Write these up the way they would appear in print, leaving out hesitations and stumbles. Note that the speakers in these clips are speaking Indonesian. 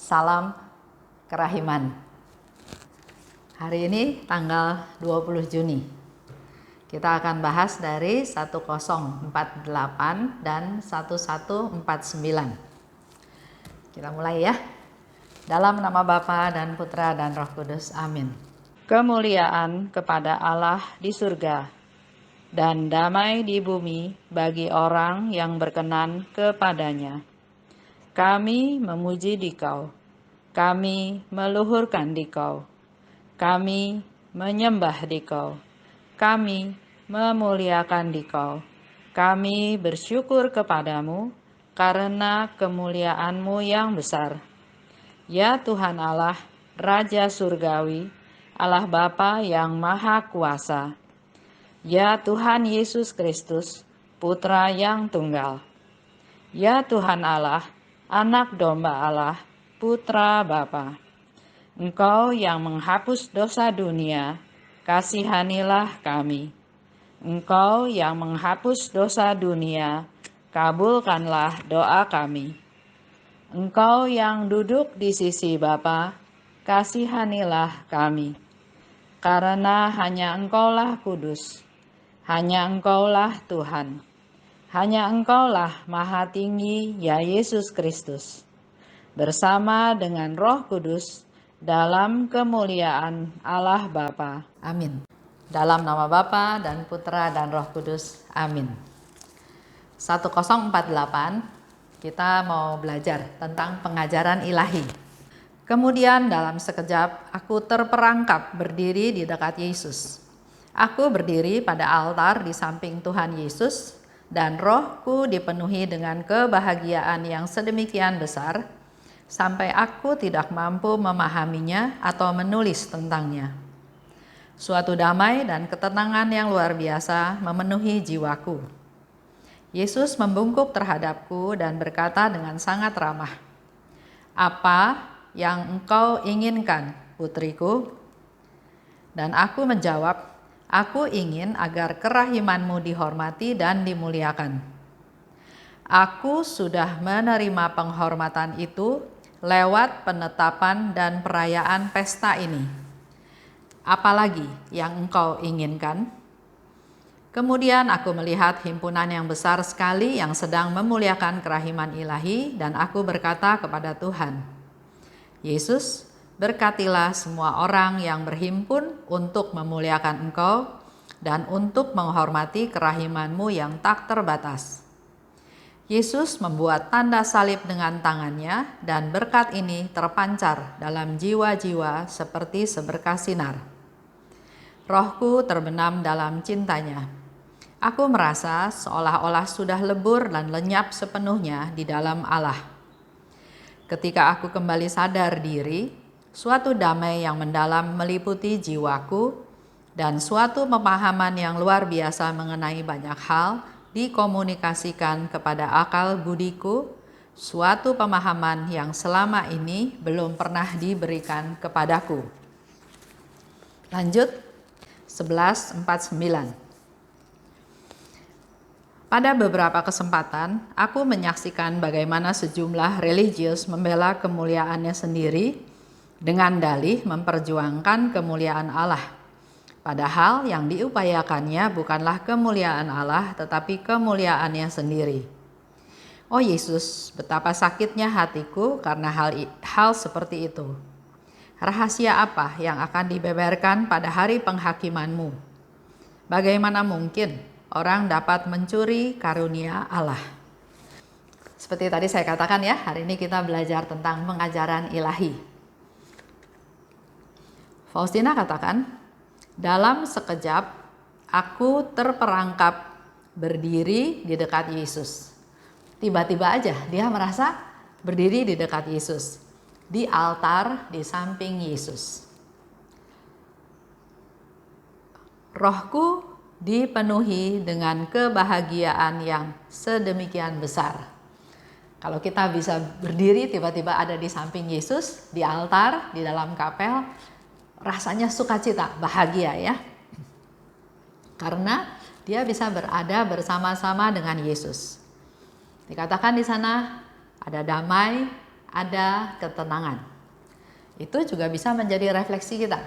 Salam Kerahiman. Hari ini tanggal 20 Juni. Kita akan bahas dari 1048 dan 1149. Kita mulai ya. Dalam nama Bapa dan Putra dan Roh Kudus. Amin. Kemuliaan kepada Allah di surga dan damai di bumi bagi orang yang berkenan kepadanya. Kami memuji Dikau, kami meluhurkan Dikau, kami menyembah Dikau, kami memuliakan Dikau, kami bersyukur kepadamu karena kemuliaan-Mu yang besar. Ya Tuhan Allah, Raja Surgawi, Allah Bapa yang Maha Kuasa. Ya Tuhan Yesus Kristus, Putra yang Tunggal. Ya Tuhan Allah, Anak Domba Allah, Putra Bapa. Engkau yang menghapus dosa dunia, kasihanilah kami. Engkau yang menghapus dosa dunia, kabulkanlah doa kami. Engkau yang duduk di sisi Bapa, kasihanilah kami. Karena hanya Engkaulah kudus, hanya Engkaulah Tuhan. Hanya Engkaulah Maha Tinggi, ya Yesus Kristus, bersama dengan Roh Kudus dalam kemuliaan Allah Bapa. Amin. Dalam nama Bapa dan Putra dan Roh Kudus. Amin. 1048 kita mau belajar tentang pengajaran ilahi. Kemudian dalam sekejap aku terperangkap berdiri di dekat Yesus. Aku berdiri pada altar di samping Tuhan Yesus, dan rohku dipenuhi dengan kebahagiaan yang sedemikian besar, sampai aku tidak mampu memahaminya atau menulis tentangnya. Suatu damai dan ketenangan yang luar biasa memenuhi jiwaku. Yesus membungkuk terhadapku dan berkata dengan sangat ramah, "Apa yang engkau inginkan, putriku?" Dan aku menjawab, "Aku ingin agar kerahimanmu dihormati dan dimuliakan." Aku sudah menerima penghormatan itu lewat penetapan dan perayaan pesta ini. Apalagi yang engkau inginkan? Kemudian aku melihat himpunan yang besar sekali yang sedang memuliakan kerahiman ilahi, dan aku berkata kepada Tuhan, "Yesus, berkatilah semua orang yang berhimpun untuk memuliakan Engkau dan untuk menghormati kerahiman-Mu yang tak terbatas." Yesus membuat tanda salib dengan tangannya, dan berkat ini terpancar dalam jiwa-jiwa seperti seberkas sinar. Rohku terbenam dalam cintanya. Aku merasa seolah-olah sudah lebur dan lenyap sepenuhnya di dalam Allah. Ketika aku kembali sadar diri, suatu damai yang mendalam meliputi jiwaku, dan suatu pemahaman yang luar biasa mengenai banyak hal dikomunikasikan kepada akal budiku, suatu pemahaman yang selama ini belum pernah diberikan kepadaku. Lanjut, 1149. Pada beberapa kesempatan, aku menyaksikan bagaimana sejumlah religius membela kemuliaannya sendiri dengan dalih memperjuangkan kemuliaan Allah. Padahal yang diupayakannya bukanlah kemuliaan Allah, tetapi kemuliaannya sendiri. Oh Yesus, betapa sakitnya hatiku karena hal seperti itu. Rahasia apa yang akan dibeberkan pada hari penghakiman-Mu? Bagaimana mungkin orang dapat mencuri karunia Allah? Seperti tadi saya katakan ya, hari ini kita belajar tentang pengajaran ilahi. Faustina katakan, dalam sekejap aku terperangkap berdiri di dekat Yesus. Tiba-tiba aja dia merasa berdiri di dekat Yesus, di altar di samping Yesus. Rohku dipenuhi dengan kebahagiaan yang sedemikian besar. Kalau kita bisa berdiri tiba-tiba ada di samping Yesus, di altar, di dalam kapel, rasanya sukacita, bahagia ya. Karena dia bisa berada bersama-sama dengan Yesus. Dikatakan di sana ada damai, ada ketenangan. Itu juga bisa menjadi refleksi kita.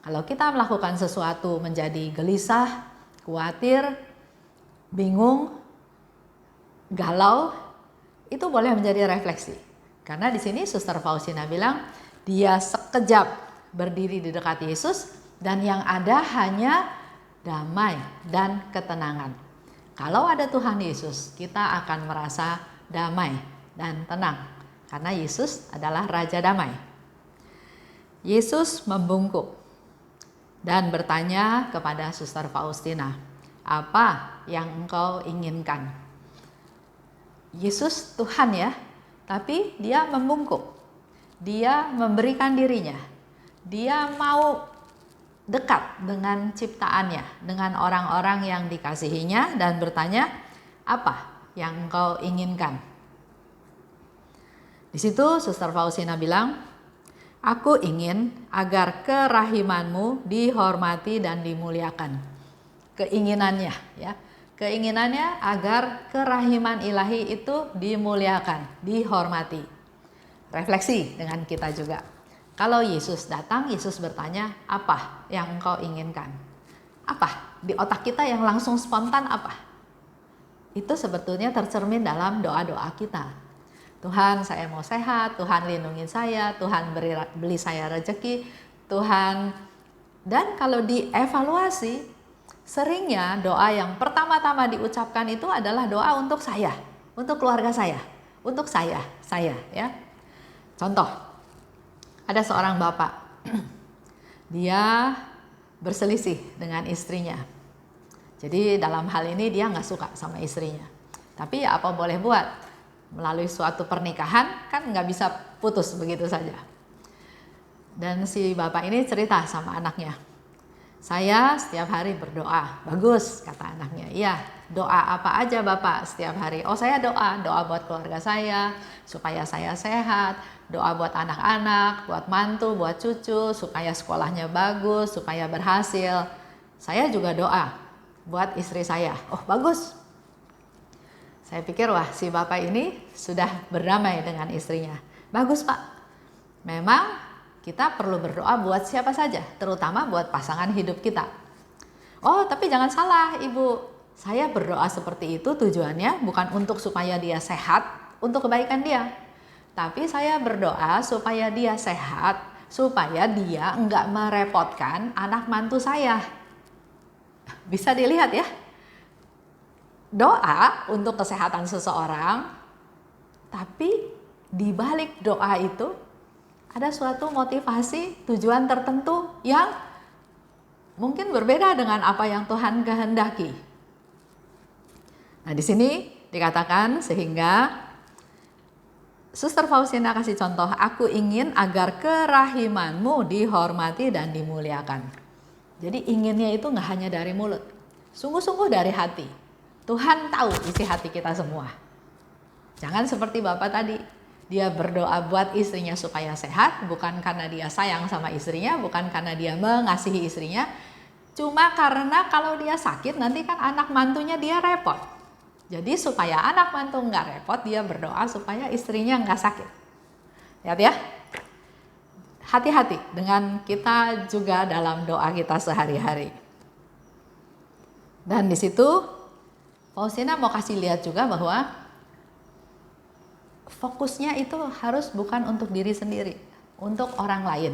Kalau kita melakukan sesuatu menjadi gelisah, khawatir, bingung, galau, itu boleh menjadi refleksi. Karena di sini Suster Faustina bilang, dia sekejap berdiri di dekat Yesus dan yang ada hanya damai dan ketenangan. Kalau ada Tuhan Yesus, kita akan merasa damai dan tenang. Karena Yesus adalah Raja Damai. Yesus membungkuk dan bertanya kepada Suster Faustina, apa yang engkau inginkan? Yesus Tuhan ya, tapi dia membungkuk. Dia memberikan dirinya. Dia mau dekat dengan ciptaannya, dengan orang-orang yang dikasihinya dan bertanya, apa yang engkau inginkan? Di situ Suster Faustina bilang, aku ingin agar kerahimanmu dihormati dan dimuliakan. Keinginannya ya. Keinginannya agar kerahiman ilahi itu dimuliakan, dihormati. Refleksi dengan kita juga. Kalau Yesus datang, Yesus bertanya, apa yang engkau inginkan? Apa? Di otak kita yang langsung spontan apa? Itu sebetulnya tercermin dalam doa-doa kita. Tuhan, saya mau sehat, Tuhan lindungi saya, Tuhan beli saya rezeki, Tuhan. Dan kalau dievaluasi, seringnya doa yang pertama-tama diucapkan itu adalah doa untuk saya, untuk keluarga saya, untuk saya ya. Contoh, ada seorang bapak, dia berselisih dengan istrinya. Jadi dalam hal ini dia nggak suka sama istrinya. Tapi ya apa boleh buat, melalui suatu pernikahan kan nggak bisa putus begitu saja. Dan si bapak ini cerita sama anaknya, saya setiap hari berdoa. Bagus, kata anaknya. Iya, doa apa aja Bapak setiap hari? Oh, saya doa buat keluarga saya, supaya saya sehat, doa buat anak-anak, buat mantu, buat cucu, supaya sekolahnya bagus, supaya berhasil. Saya juga doa buat istri saya. Oh, bagus. Saya pikir, wah, si Bapak ini sudah berdamai dengan istrinya. Bagus, Pak. Memang kita perlu berdoa buat siapa saja, terutama buat pasangan hidup kita. Oh, tapi jangan salah, Ibu. Saya berdoa seperti itu tujuannya bukan untuk supaya dia sehat, untuk kebaikan dia. Tapi saya berdoa supaya dia sehat, supaya dia enggak merepotkan anak mantu saya. Bisa dilihat ya. Doa untuk kesehatan seseorang, tapi di balik doa itu ada suatu motivasi, tujuan tertentu yang mungkin berbeda dengan apa yang Tuhan kehendaki. Nah, di sini dikatakan sehingga Suster Faustina kasih contoh, aku ingin agar kerahimanmu dihormati dan dimuliakan. Jadi inginnya itu nggak hanya dari mulut, sungguh-sungguh dari hati. Tuhan tahu isi hati kita semua. Jangan seperti Bapak tadi. Dia berdoa buat istrinya supaya sehat, bukan karena dia sayang sama istrinya, bukan karena dia mengasihi istrinya, cuma karena kalau dia sakit nanti kan anak mantunya dia repot. Jadi supaya anak mantu nggak repot, dia berdoa supaya istrinya nggak sakit. Lihat ya, hati-hati dengan kita juga dalam doa kita sehari-hari. Dan di situ Faustina mau kasih lihat juga bahwa fokusnya itu harus bukan untuk diri sendiri, untuk orang lain.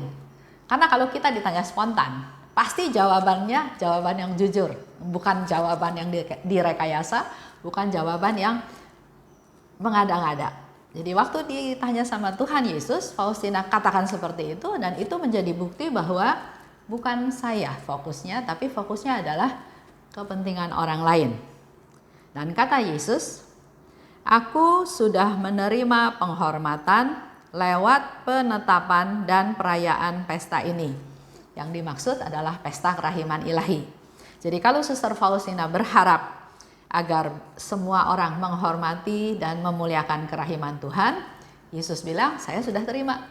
Karena kalau kita ditanya spontan, pasti jawabannya jawaban yang jujur, bukan jawaban yang direkayasa, bukan jawaban yang mengada-ngada. Jadi waktu ditanya sama Tuhan Yesus, Faustina katakan seperti itu, dan itu menjadi bukti bahwa bukan saya fokusnya, tapi fokusnya adalah kepentingan orang lain. Dan kata Yesus, aku sudah menerima penghormatan lewat penetapan dan perayaan pesta ini. Yang dimaksud adalah pesta kerahiman ilahi. Jadi kalau Suster Faustina berharap agar semua orang menghormati dan memuliakan kerahiman Tuhan, Yesus bilang, saya sudah terima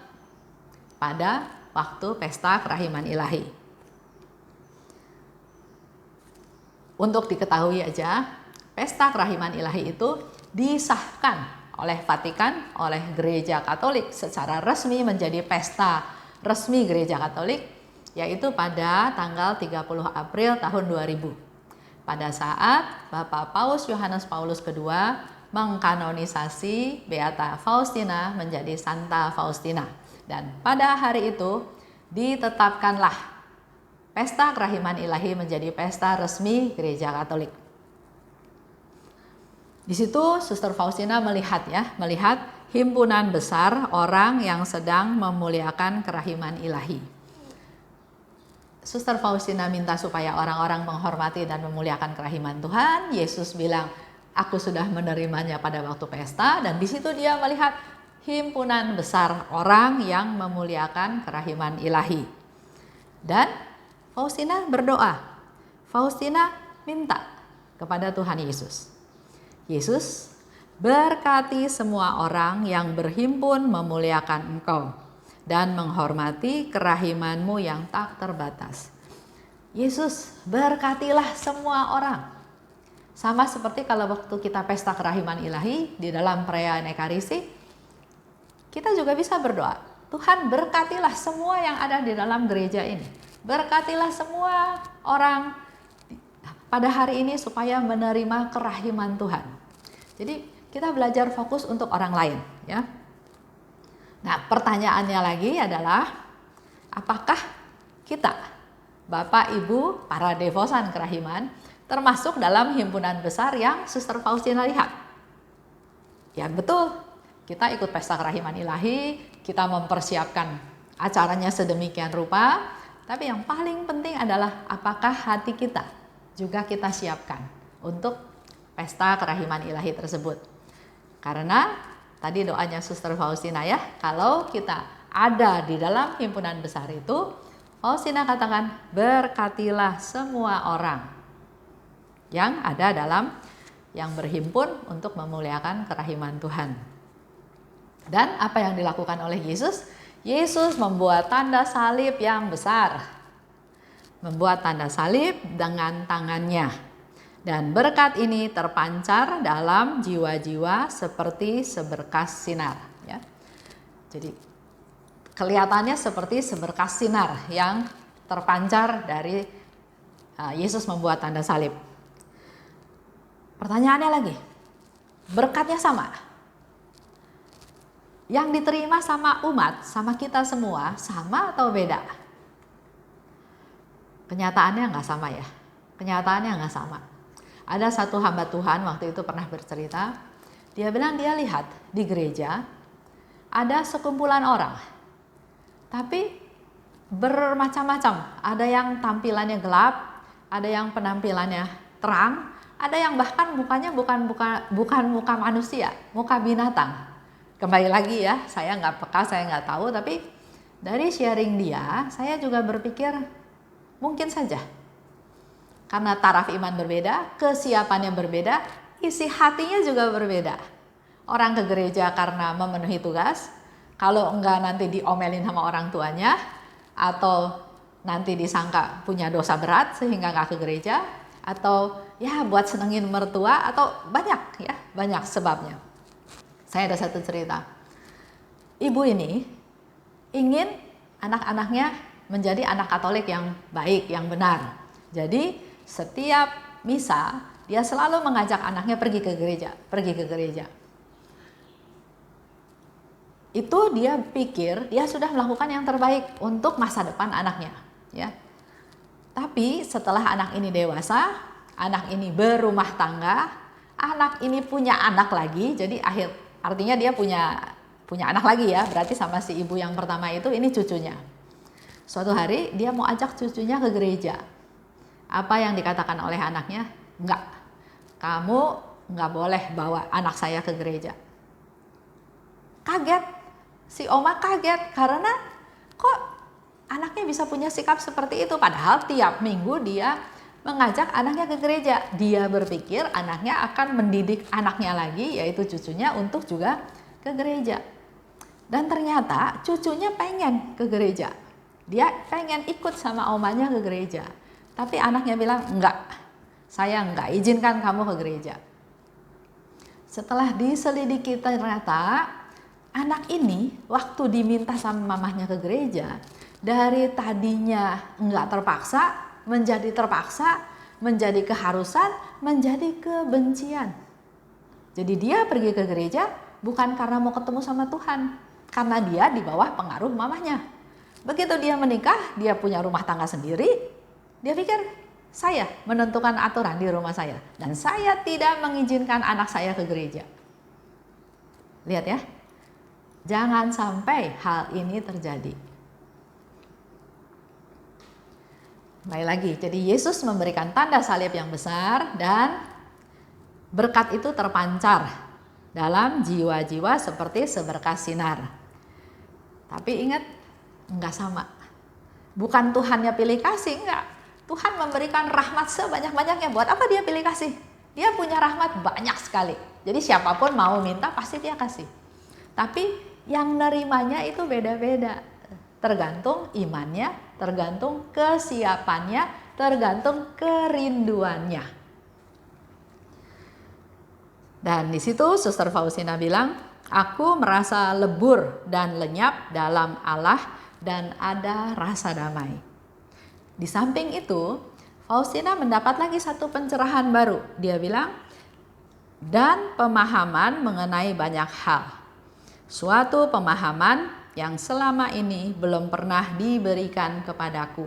pada waktu pesta kerahiman ilahi. Untuk diketahui aja, pesta kerahiman ilahi itu disahkan oleh Vatikan, oleh Gereja Katolik secara resmi menjadi pesta resmi Gereja Katolik, yaitu pada tanggal 30 April tahun 2000. Pada saat Bapak Paus Yohanes Paulus II mengkanonisasi Beata Faustina menjadi Santa Faustina. Dan pada hari itu ditetapkanlah Pesta Kerahiman Ilahi menjadi pesta resmi Gereja Katolik. Di situ Suster Faustina melihat himpunan besar orang yang sedang memuliakan kerahiman ilahi. Suster Faustina minta supaya orang-orang menghormati dan memuliakan kerahiman Tuhan. Yesus bilang, aku sudah menerimanya pada waktu pesta, dan di situ dia melihat himpunan besar orang yang memuliakan kerahiman ilahi. Dan Faustina berdoa. Faustina minta kepada Tuhan Yesus. Yesus, berkati semua orang yang berhimpun memuliakan Engkau dan menghormati kerahiman-Mu yang tak terbatas. Yesus, berkatilah semua orang. Sama seperti kalau waktu kita pesta kerahiman ilahi di dalam perayaan Ekaristi, kita juga bisa berdoa, Tuhan berkatilah semua yang ada di dalam gereja ini. Berkatilah semua orang pada hari ini supaya menerima kerahiman Tuhan. Jadi kita belajar fokus untuk orang lain, ya. Nah, pertanyaannya lagi adalah, apakah kita, Bapak, Ibu, para devosan kerahiman, termasuk dalam himpunan besar yang Suster Faustina lihat? Ya betul, kita ikut pesta kerahiman ilahi, kita mempersiapkan acaranya sedemikian rupa. Tapi yang paling penting adalah apakah hati kita juga kita siapkan untuk pesta kerahiman ilahi tersebut. Karena tadi doanya Suster Faustina ya, kalau kita ada di dalam himpunan besar itu, Faustina katakan, berkatilah semua orang yang ada dalam yang berhimpun untuk memuliakan kerahiman Tuhan. Dan apa yang dilakukan oleh Yesus? Yesus membuat tanda salib yang besar. Membuat tanda salib dengan tangannya. Dan berkat ini terpancar dalam jiwa-jiwa seperti seberkas sinar. Ya. Jadi kelihatannya seperti seberkas sinar yang terpancar dari Yesus membuat tanda salib. Pertanyaannya lagi, berkatnya sama? Yang diterima sama umat, sama kita semua, sama atau beda? Kenyataannya nggak sama ya. Kenyataannya nggak sama. Ada satu hamba Tuhan waktu itu pernah bercerita, dia bilang dia lihat di gereja ada sekumpulan orang, tapi bermacam-macam. Ada yang tampilannya gelap, ada yang penampilannya terang, ada yang bahkan mukanya bukan muka manusia, muka binatang. Kembali lagi ya, saya nggak peka, saya nggak tahu, tapi dari sharing dia, saya juga berpikir mungkin saja. Karena taraf iman berbeda, kesiapannya berbeda, isi hatinya juga berbeda. Orang ke gereja karena memenuhi tugas, kalau enggak nanti diomelin sama orang tuanya, atau nanti disangka punya dosa berat sehingga nggak ke gereja, atau ya buat senengin mertua, atau banyak sebabnya. Saya ada satu cerita. Ibu ini ingin anak-anaknya menjadi anak Katolik yang baik, yang benar. Jadi setiap misa dia selalu mengajak anaknya pergi ke gereja. Itu dia pikir dia sudah melakukan yang terbaik untuk masa depan anaknya, ya. Tapi setelah anak ini dewasa, anak ini berumah tangga, anak ini punya anak lagi, jadi artinya dia punya anak lagi ya, berarti sama si ibu yang pertama itu ini cucunya. Suatu hari dia mau ajak cucunya ke gereja. Apa yang dikatakan oleh anaknya? Enggak, kamu enggak boleh bawa anak saya ke gereja. Kaget, si oma kaget karena kok anaknya bisa punya sikap seperti itu. Padahal tiap minggu dia mengajak anaknya ke gereja. Dia berpikir anaknya akan mendidik anaknya lagi, yaitu cucunya, untuk juga ke gereja. Dan ternyata cucunya pengen ke gereja. Dia pengen ikut sama omanya ke gereja. Tapi anaknya bilang, enggak, saya enggak izinkan kamu ke gereja. Setelah diselidiki ternyata anak ini waktu diminta sama mamahnya ke gereja, dari tadinya enggak terpaksa, menjadi keharusan, menjadi kebencian. Jadi dia pergi ke gereja bukan karena mau ketemu sama Tuhan, karena dia di bawah pengaruh mamahnya. Begitu dia menikah, dia punya rumah tangga sendiri, dia pikir saya menentukan aturan di rumah saya dan saya tidak mengizinkan anak saya ke gereja. Lihat ya, jangan sampai hal ini terjadi. Kembali lagi, jadi Yesus memberikan tanda salib yang besar dan berkat itu terpancar dalam jiwa-jiwa seperti seberkas sinar. Tapi ingat, enggak sama. Bukan Tuhannya pilih kasih, enggak. Tuhan memberikan rahmat sebanyak-banyaknya. Buat apa dia pilih kasih? Dia punya rahmat banyak sekali. Jadi siapapun mau minta pasti dia kasih. Tapi yang nerimanya itu beda-beda. Tergantung imannya, tergantung kesiapannya, tergantung kerinduannya. Dan di situ Suster Faustina bilang, aku merasa lebur dan lenyap dalam Allah dan ada rasa damai. Di samping itu, Faustina mendapat lagi satu pencerahan baru. Dia bilang, dan pemahaman mengenai banyak hal. Suatu pemahaman yang selama ini belum pernah diberikan kepadaku.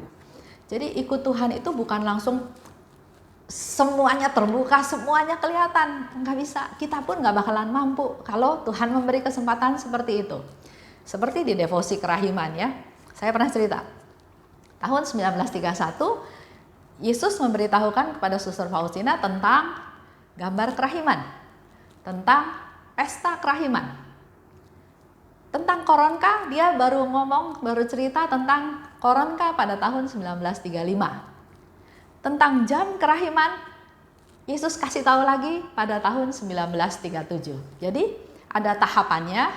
Jadi ikut Tuhan itu bukan langsung semuanya terbuka, semuanya kelihatan. Nggak bisa, kita pun nggak bakalan mampu kalau Tuhan memberi kesempatan seperti itu. Seperti di devosi kerahiman ya, saya pernah cerita. Tahun 1931, Yesus memberitahukan kepada Suster Faustina tentang gambar kerahiman, tentang pesta kerahiman. Tentang koronka, dia baru cerita tentang koronka pada tahun 1935. Tentang jam kerahiman, Yesus kasih tahu lagi pada tahun 1937. Jadi ada tahapannya,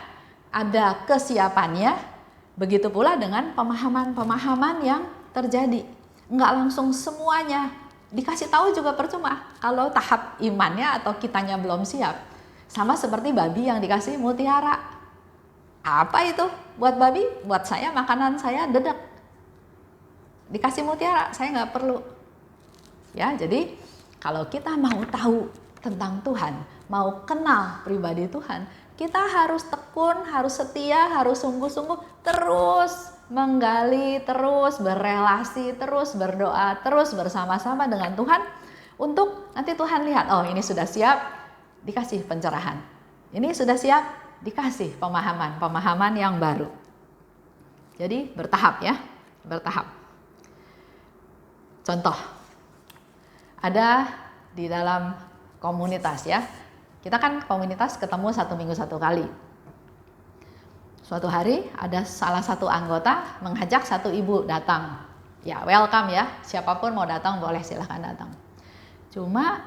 ada kesiapannya. Begitu pula dengan pemahaman-pemahaman yang terjadi. Enggak langsung semuanya. Dikasih tahu juga percuma kalau tahap imannya atau kitanya belum siap. Sama seperti babi yang dikasih mutiara. Apa itu buat babi? Buat saya makanan saya dedek. Dikasih mutiara, saya nggak perlu. Ya, jadi kalau kita mau tahu tentang Tuhan, mau kenal pribadi Tuhan, kita harus tekun, harus setia, harus sungguh-sungguh terus menggali, terus berelasi, terus berdoa, terus bersama-sama dengan Tuhan untuk nanti Tuhan lihat, oh ini sudah siap, dikasih pencerahan. Ini sudah siap, dikasih pemahaman yang baru. Jadi bertahap ya, bertahap. Contoh, ada di dalam komunitas ya, kita kan komunitas ketemu 1 minggu 1 kali. Suatu hari ada salah satu anggota mengajak satu ibu datang. Ya welcome ya, siapapun mau datang boleh silahkan datang. Cuma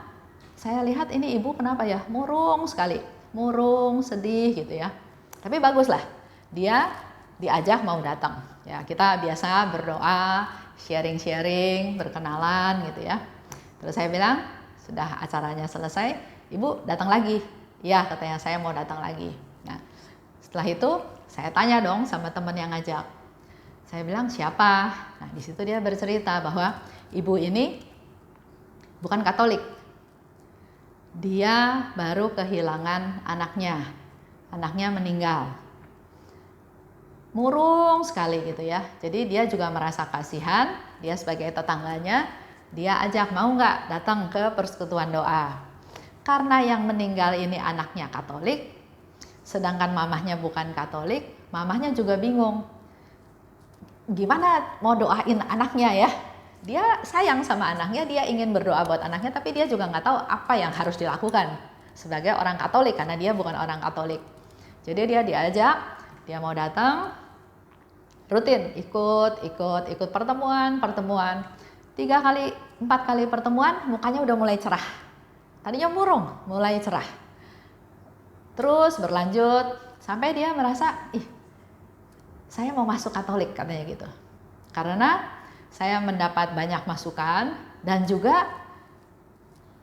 saya lihat ini ibu kenapa ya, murung sekali, murung, sedih gitu ya. Tapi baguslah, dia diajak mau datang. Ya kita biasa berdoa, sharing-sharing, berkenalan gitu ya. Terus saya bilang, sudah acaranya selesai, ibu datang lagi. Iya katanya, saya mau datang lagi. Nah setelah itu saya tanya dong sama teman yang ngajak. Saya bilang siapa? Nah di situ dia bercerita bahwa ibu ini bukan Katolik. Dia baru kehilangan anaknya. Anaknya meninggal. Murung sekali gitu ya. Jadi dia juga merasa kasihan. Dia sebagai tetangganya, dia ajak mau nggak datang ke persekutuan doa. Karena yang meninggal ini anaknya Katolik, sedangkan mamahnya bukan Katolik, mamahnya juga bingung. Gimana mau doain anaknya ya? Dia sayang sama anaknya, dia ingin berdoa buat anaknya, tapi dia juga nggak tahu apa yang harus dilakukan sebagai orang Katolik, karena dia bukan orang Katolik. Jadi dia diajak, dia mau datang, rutin ikut pertemuan. 3 kali, 4 kali pertemuan, mukanya udah mulai cerah. Tadinya murung, mulai cerah. Terus berlanjut sampai dia merasa, saya mau masuk Katolik katanya gitu. Karena saya mendapat banyak masukan dan juga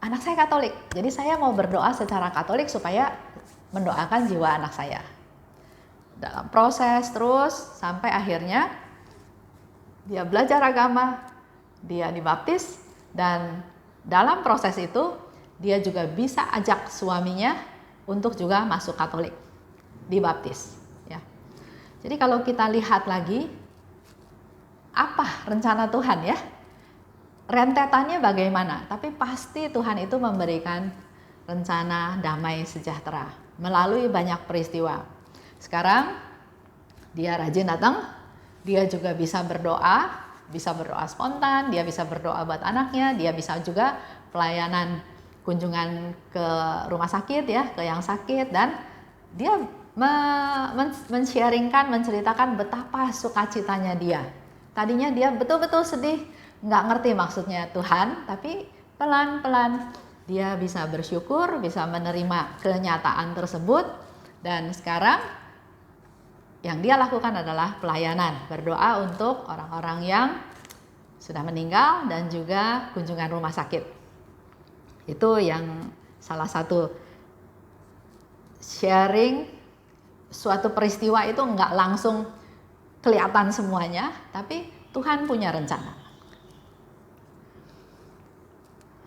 anak saya Katolik, jadi saya mau berdoa secara Katolik supaya mendoakan jiwa anak saya. Dalam proses terus sampai akhirnya dia belajar agama, dia dibaptis, dan dalam proses itu dia juga bisa ajak suaminya untuk juga masuk Katolik, dibaptis. Ya. Jadi kalau kita lihat lagi, apa rencana Tuhan ya? Rentetannya bagaimana? Tapi pasti Tuhan itu memberikan rencana damai sejahtera melalui banyak peristiwa. Sekarang dia rajin datang, dia juga bisa berdoa spontan, dia bisa berdoa buat anaknya, dia bisa juga pelayanan kunjungan ke rumah sakit ya, ke yang sakit, dan dia men-sharingkan, menceritakan betapa sukacitanya dia. Tadinya dia betul-betul sedih, nggak ngerti maksudnya Tuhan, tapi pelan-pelan dia bisa bersyukur, bisa menerima kenyataan tersebut, dan sekarang yang dia lakukan adalah pelayanan, berdoa untuk orang-orang yang sudah meninggal dan juga kunjungan rumah sakit. Itu yang salah satu sharing suatu peristiwa itu nggak langsung kelihatan semuanya, tapi Tuhan punya rencana.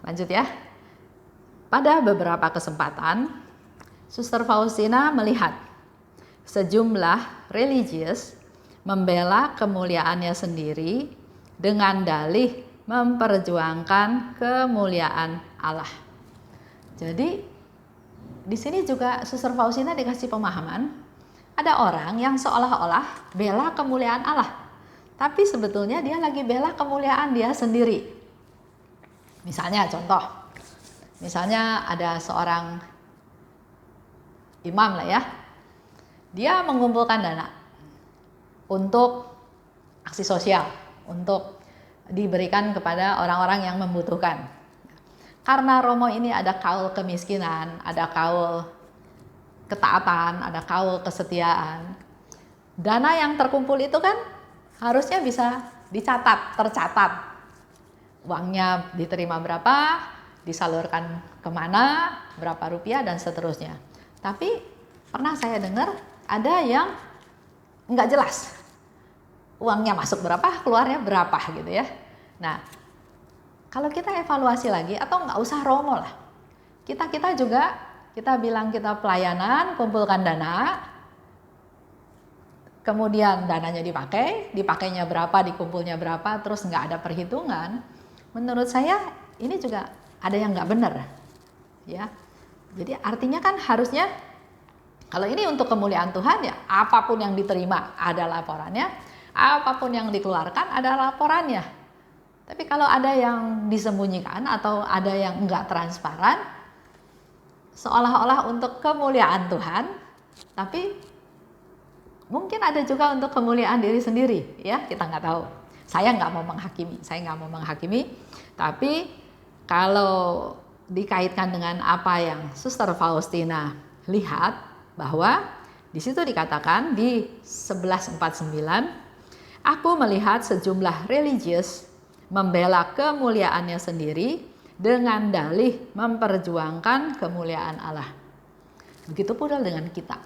Lanjut ya. Pada beberapa kesempatan, Suster Faustina melihat sejumlah religius membela kemuliaannya sendiri dengan dalih memperjuangkan kemuliaan Allah. Jadi di sini juga Suster Faustina dikasih pemahaman, ada orang yang seolah-olah bela kemuliaan Allah, tapi sebetulnya dia lagi bela kemuliaan dia sendiri. Misalnya contoh, misalnya ada seorang imam lah ya, dia mengumpulkan dana untuk aksi sosial, untuk diberikan kepada orang-orang yang membutuhkan. Karena Romo ini ada kaul kemiskinan, ada kaul ketaatan, ada kaul kesetiaan. Dana yang terkumpul itu kan harusnya bisa dicatat, tercatat. Uangnya diterima berapa, disalurkan kemana, berapa rupiah, dan seterusnya. Tapi pernah saya dengar ada yang nggak jelas. Uangnya masuk berapa, keluarnya berapa gitu ya. Nah, kalau kita evaluasi lagi, atau nggak usah Romo lah, kita juga, kita bilang kita pelayanan, kumpulkan dana, kemudian dananya dipakainya berapa, dikumpulnya berapa, terus nggak ada perhitungan. Menurut saya ini juga ada yang nggak benar, ya. Jadi artinya kan harusnya kalau ini untuk kemuliaan Tuhan ya, apapun yang diterima ada laporannya, apapun yang dikeluarkan ada laporannya. Tapi kalau ada yang disembunyikan atau ada yang enggak transparan, seolah-olah untuk kemuliaan Tuhan, tapi mungkin ada juga untuk kemuliaan diri sendiri, ya kita nggak tahu. Saya nggak mau menghakimi, tapi kalau dikaitkan dengan apa yang Suster Faustina lihat, bahwa di situ dikatakan di 1149, aku melihat sejumlah religius membela kemuliaannya sendiri dengan dalih memperjuangkan kemuliaan Allah. Begitu pula dengan kita.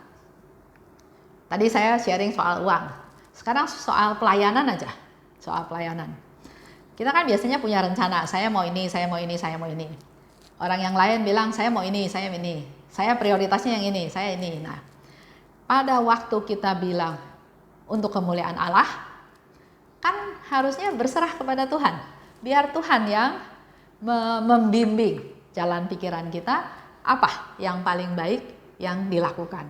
Tadi saya sharing soal uang, sekarang soal pelayanan aja. Soal pelayanan, kita kan biasanya punya rencana, saya mau ini, saya mau ini, saya mau ini. Orang yang lain bilang saya mau ini, saya prioritasnya yang ini, saya ini. Nah, pada waktu kita bilang untuk kemuliaan Allah, kan harusnya berserah kepada Tuhan. Biar Tuhan yang membimbing jalan pikiran kita, apa yang paling baik yang dilakukan.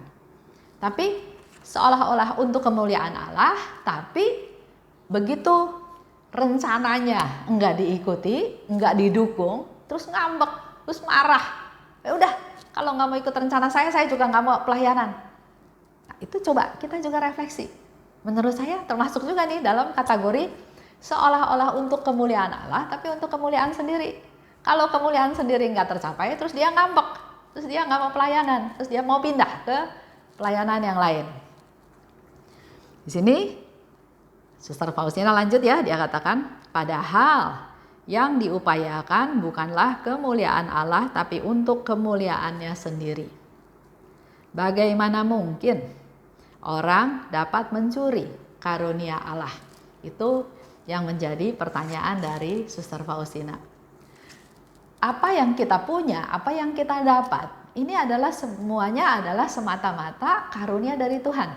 Tapi seolah-olah untuk kemuliaan Allah, tapi begitu rencananya enggak diikuti, enggak didukung, terus ngambek, terus marah. Ya udah, kalau nggak mau ikut rencana saya juga nggak mau pelayanan. Nah, itu coba kita juga refleksi. Menurut saya termasuk juga nih dalam kategori seolah-olah untuk kemuliaan Allah, tapi untuk kemuliaan sendiri. Kalau kemuliaan sendiri nggak tercapai, terus dia ngambek, terus dia nggak mau pelayanan, terus dia mau pindah ke pelayanan yang lain. Di sini Suster Faustina lanjut ya, dia katakan, padahal Yang diupayakan bukanlah kemuliaan Allah, tapi untuk kemuliaannya sendiri. Bagaimana mungkin orang dapat mencuri karunia Allah? Itu yang menjadi pertanyaan dari Suster Faustina. Apa yang kita punya, apa yang kita dapat, ini adalah semuanya adalah semata-mata karunia dari Tuhan,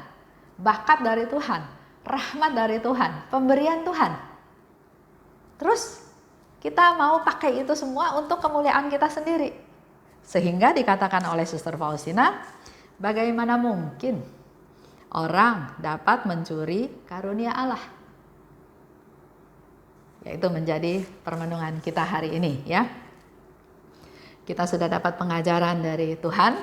bakat dari Tuhan, rahmat dari Tuhan, pemberian Tuhan. Terus kita mau pakai itu semua untuk kemuliaan kita sendiri. Sehingga dikatakan oleh Suster Faustina, bagaimana mungkin orang dapat mencuri karunia Allah? Yaitu menjadi permenungan kita hari ini ya. Kita sudah dapat pengajaran dari Tuhan.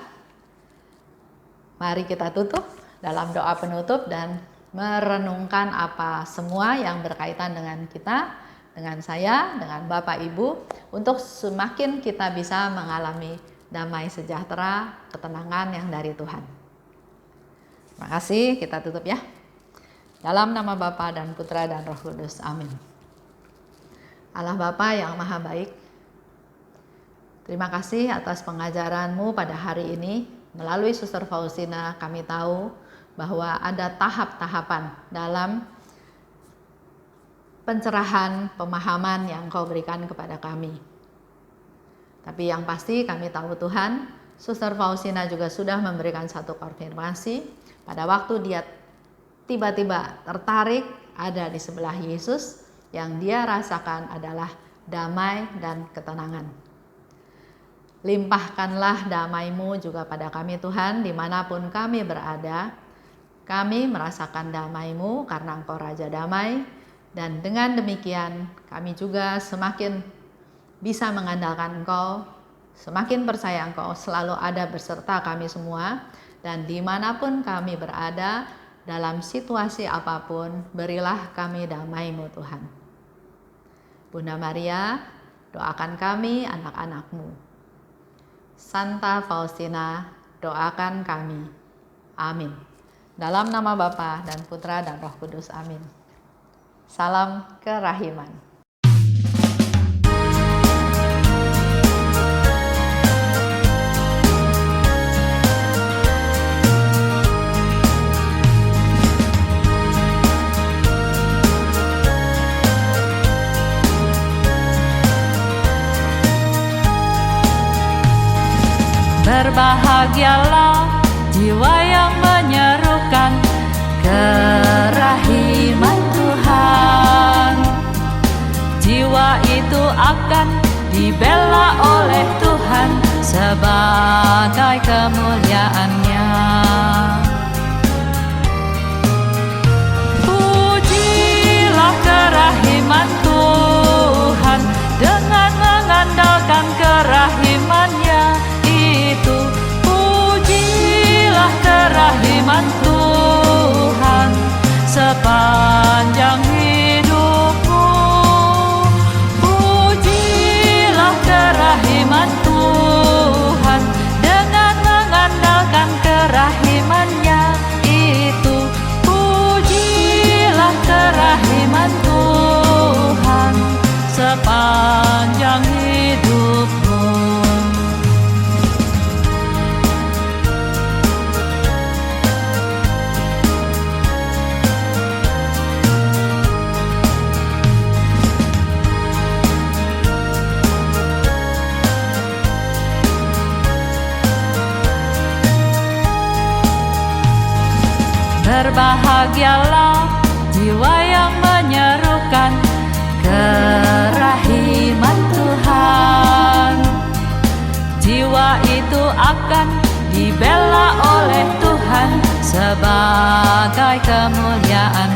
Mari kita tutup dalam doa penutup dan merenungkan apa semua yang berkaitan dengan kita, dengan saya, dengan Bapak Ibu, untuk semakin kita bisa mengalami damai sejahtera, ketenangan yang dari Tuhan. Terima kasih, kita tutup ya. Dalam nama Bapa dan Putra dan Roh Kudus, amin. Allah Bapa yang Maha Baik, terima kasih atas pengajaran-Mu pada hari ini. Melalui Suster Faustina kami tahu bahwa ada tahap-tahapan dalam pencerahan pemahaman yang Kau berikan kepada kami. Tapi yang pasti kami tahu Tuhan, Suster Faustina juga sudah memberikan satu konfirmasi pada waktu dia tiba-tiba tertarik ada di sebelah Yesus, yang dia rasakan adalah damai dan ketenangan. Limpahkanlah damai-Mu juga pada kami Tuhan, dimanapun kami berada. Kami merasakan damai-Mu karena Engkau Raja Damai. Dan dengan demikian kami juga semakin bisa mengandalkan Engkau, semakin percaya Engkau selalu ada beserta kami semua. Dan dimanapun kami berada, dalam situasi apapun, berilah kami damai-Mu Tuhan. Bunda Maria, doakan kami anak-anak-Mu. Santa Faustina, doakan kami. Amin. Dalam nama Bapa dan Putra dan Roh Kudus, amin. Salam kerahiman. Berbahagialah jiwa yang menyerukan kerahiman Tuhan. Jiwa itu akan dibela oleh Tuhan sebagai kemuliaan-Nya. Pujilah kerahiman Tuhan dengan mengandalkan kerahiman-Nya itu. Pujilah kerahiman Tuhan sepanjang hidupmu. Pujilah kerahiman Tuhan dengan mengandalkan kerahiman-Nya itu. Pujilah kerahiman Tuhan sepanjang hidupmu. Berbahagialah jiwa yang menyerukan kerahiman Tuhan. Jiwa itu akan dibela oleh Tuhan sebagai kemuliaan